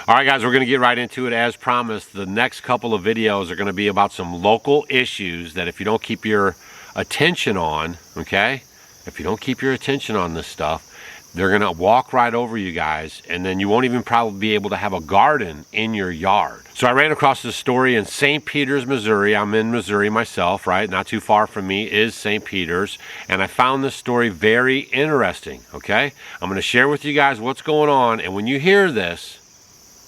All right, guys, we're going to get right into it. As promised, the next couple of videos are going to be about some local issues that if you don't keep your attention on, okay, if you don't keep your attention on this stuff, they're going to walk right over you guys, and then you won't even probably be able to have a garden in your yard. So I ran across this story in St. Peters, Missouri. I'm in Missouri myself, right? Not too far from me is St. Peters, and I found this story very interesting, okay? I'm going to share with you guys what's going on, and when you hear this,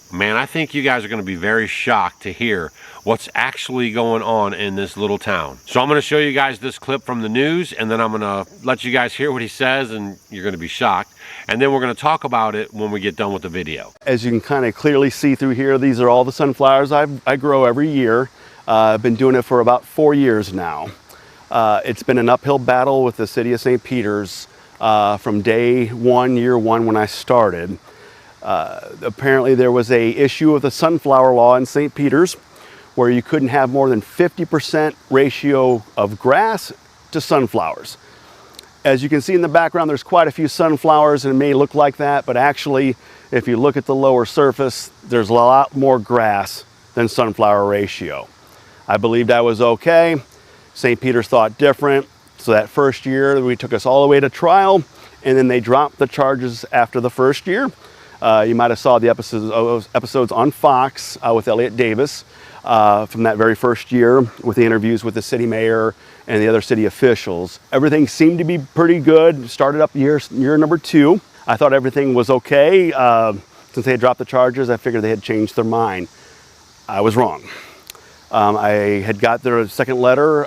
man, I think you guys are going to be very shocked to hear what's actually going on in this little town. So I'm going to show you guys this clip from the news, and then I'm going to let you guys hear what he says, and you're going to be shocked. And then we're going to talk about it when we get done with the video. As you can kind of clearly see through here, these are all the sunflowers I grow every year. I've been doing it for about 4 years now. It's been an uphill battle with the city of St. Peters from day one, year one, when I started. Apparently there was a issue with the sunflower law in St. Peters where you couldn't have more than 50% ratio of grass to sunflowers. As you can see in the background, there's quite a few sunflowers, and it may look like that, but actually, if you look at the lower surface, there's a lot more grass than sunflower ratio. I believed I was okay. St. Peters thought different. So that first year, we took us all the way to trial, and then they dropped the charges after the first year. You might have saw the episodes on Fox with Elliot Davis from that very first year with the interviews with the city mayor and the other city officials. Everything seemed to be pretty good. Started up year number 2. I thought everything was okay. Since they had dropped the charges, I figured they had changed their mind. I was wrong. I had got their second letter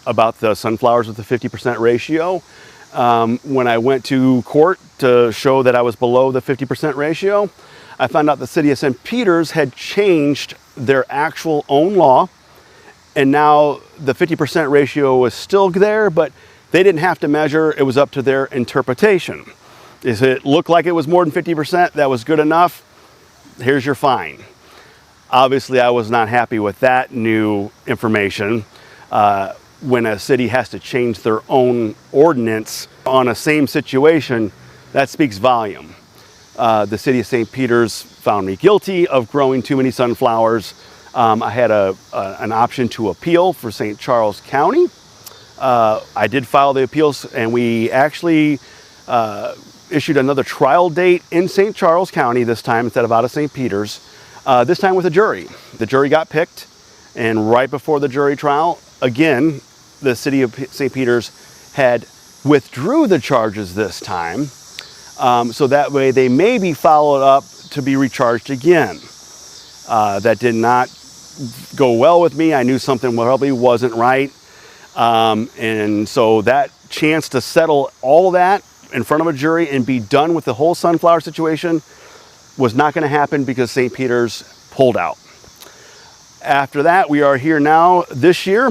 about the sunflowers with the 50% ratio. When I went to court to show that I was below the 50% ratio, I found out the city of St. Peters had changed their actual own law, and now the 50% ratio was still there, but they didn't have to measure. It was up to their interpretation. If it looked like it was more than 50%, that was good enough. Here's your fine. Obviously, I was not happy with that new information. When a city has to change their own ordinance on a same situation, that speaks volume. The city of St. Peters found me guilty of growing too many sunflowers. I had an option to appeal for St. Charles County. I did file the appeals, and we actually issued another trial date in St. Charles County this time instead of out of St. Peters, this time with a jury. The jury got picked, and right before the jury trial, again, the city of St. Peters had withdrew the charges this time, so that way they may be followed up to be recharged again. That did not go well with me. I knew something probably wasn't right, and so that chance to settle all of that in front of a jury and be done with the whole sunflower situation was not going to happen because St. Peters pulled out. After that, we are here now this year.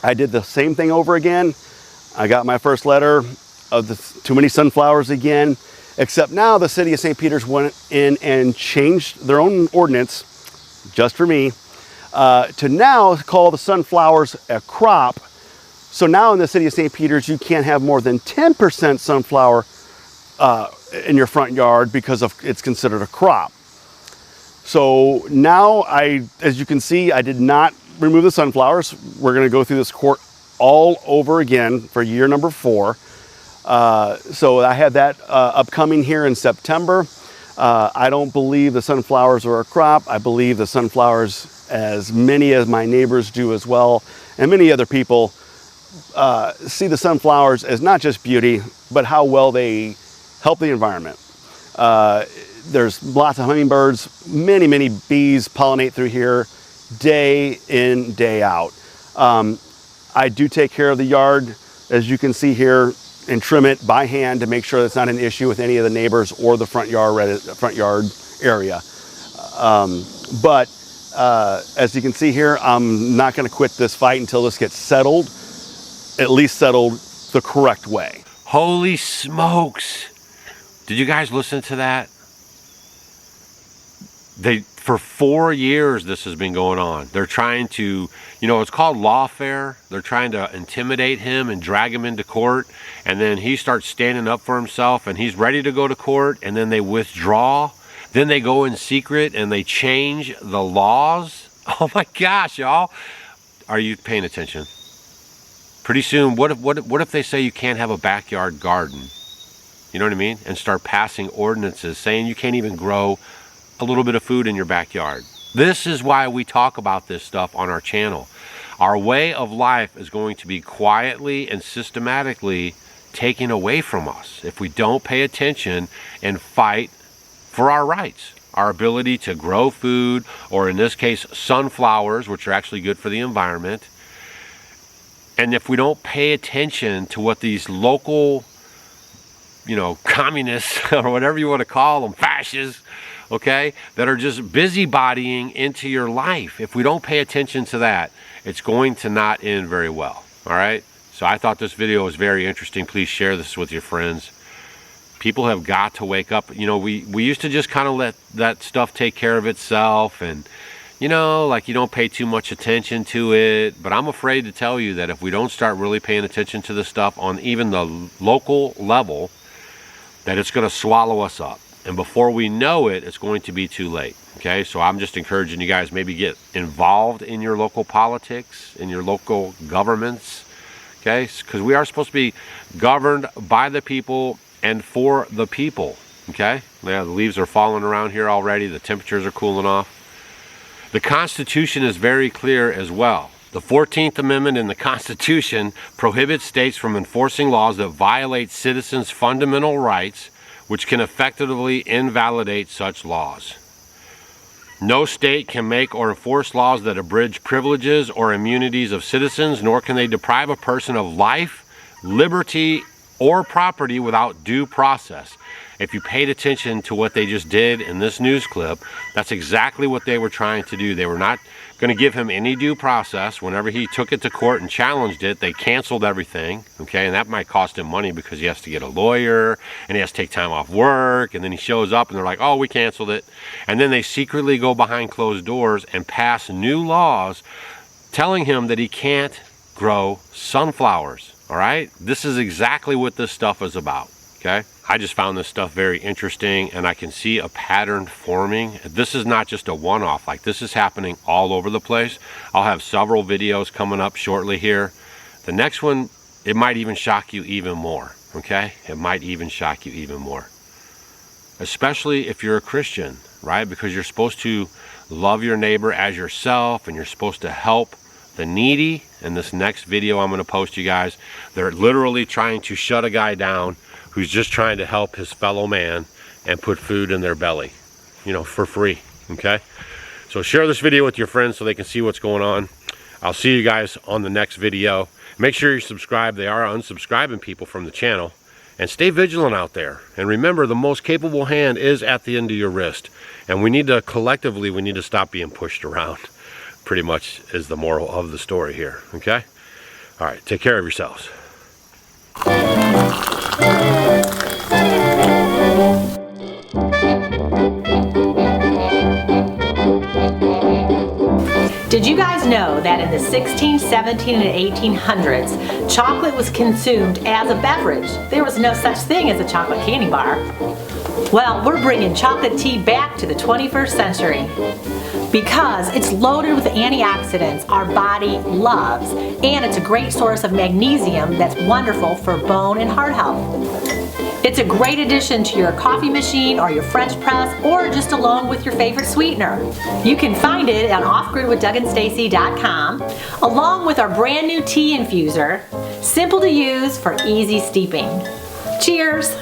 I did the same thing over again. I got my first letter of the too many sunflowers again, except now the city of St. Peters went in and changed their own ordinance, just for me, to now call the sunflowers a crop. So now in the city of St. Peters, you can't have more than 10% sunflower in your front yard because it's considered a crop. So now as you can see, I did not remove the sunflowers. We're going to go through this court all over again for year number 4. So I have that upcoming here in September. I don't believe the sunflowers are a crop. I believe the sunflowers, as many as my neighbors do as well, and many other people, see the sunflowers as not just beauty, but how well they help the environment. There's lots of hummingbirds, many bees pollinate through here day in, day out. I do take care of the yard, as you can see here, and trim it by hand to make sure that's not an issue with any of the neighbors or the front yard area. But as you can see here, I'm not going to quit this fight until this gets settled, at least settled the correct way. Holy smokes! Did you guys listen to that? For 4 years this has been going on. They're trying to, it's called lawfare. They're trying to intimidate him and drag him into court, and then he starts standing up for himself and he's ready to go to court, and then they withdraw. Then they go in secret and they change the laws. Oh my gosh, y'all. Are you paying attention? Pretty soon, what if they say you can't have a backyard garden? You know what I mean? And start passing ordinances saying you can't even grow a little bit of food in your backyard. This is why we talk about this stuff on our channel. Our way of life is going to be quietly and systematically taken away from us if we don't pay attention and fight for our rights, our ability to grow food, or in this case, sunflowers, which are actually good for the environment. And if we don't pay attention to what these local, communists, or whatever you want to call them, fascists, okay, that are just busybodying into your life, if we don't pay attention to that, it's going to not end very well, all right? So I thought this video was very interesting. Please share this with your friends. People have got to wake up. We used to just kind of let that stuff take care of itself, and you don't pay too much attention to it. But I'm afraid to tell you that if we don't start really paying attention to this stuff on even the local level, that it's going to swallow us up. And before we know it, it's going to be too late. Okay, so I'm just encouraging you guys, maybe get involved in your local politics, in your local governments. Okay, because we are supposed to be governed by the people and for the people. Okay, yeah, the leaves are falling around here already. The temperatures are cooling off. The Constitution is very clear as well. The 14th Amendment in the Constitution prohibits states from enforcing laws that violate citizens' fundamental rights, which can effectively invalidate such laws. No state can make or enforce laws that abridge privileges or immunities of citizens, nor can they deprive a person of life, liberty, or property without due process. If you paid attention to what they just did in this news clip, that's exactly what they were trying to do. They were not going to give him any due process. Whenever he took it to court and challenged it, they canceled everything, okay? And that might cost him money because he has to get a lawyer and he has to take time off work, and then he shows up and they're like, oh, we canceled it. And then they secretly go behind closed doors and pass new laws telling him that he can't grow sunflowers, all right? This is exactly what this stuff is about, okay? I just found this stuff very interesting, and I can see a pattern forming. This is not just a one-off. Like, this is happening all over the place. I'll have several videos coming up shortly here. The next one, it might even shock you even more, okay? It might even shock you even more. Especially if you're a Christian, right? Because you're supposed to love your neighbor as yourself, and you're supposed to help the needy. In this next video I'm going to post, you guys, they're literally trying to shut a guy down who's just trying to help his fellow man and put food in their belly, for free, okay? So share this video with your friends so they can see what's going on. I'll see you guys on the next video. Make sure you subscribe. They are unsubscribing people from the channel. And stay vigilant out there. And remember, the most capable hand is at the end of your wrist. And we need to, collectively, we need to stop being pushed around. Pretty much is the moral of the story here, okay? All right, take care of yourselves. Did you guys know that in the 16, 17, and 1800s, chocolate was consumed as a beverage? There was no such thing as a chocolate candy bar. Well, we're bringing chocolate tea back to the 21st century because it's loaded with antioxidants our body loves, and it's a great source of magnesium that's wonderful for bone and heart health. It's a great addition to your coffee machine or your French press, or just along with your favorite sweetener. You can find it on offgridwithdougandstacy.com, along with our brand new tea infuser, simple to use for easy steeping. Cheers!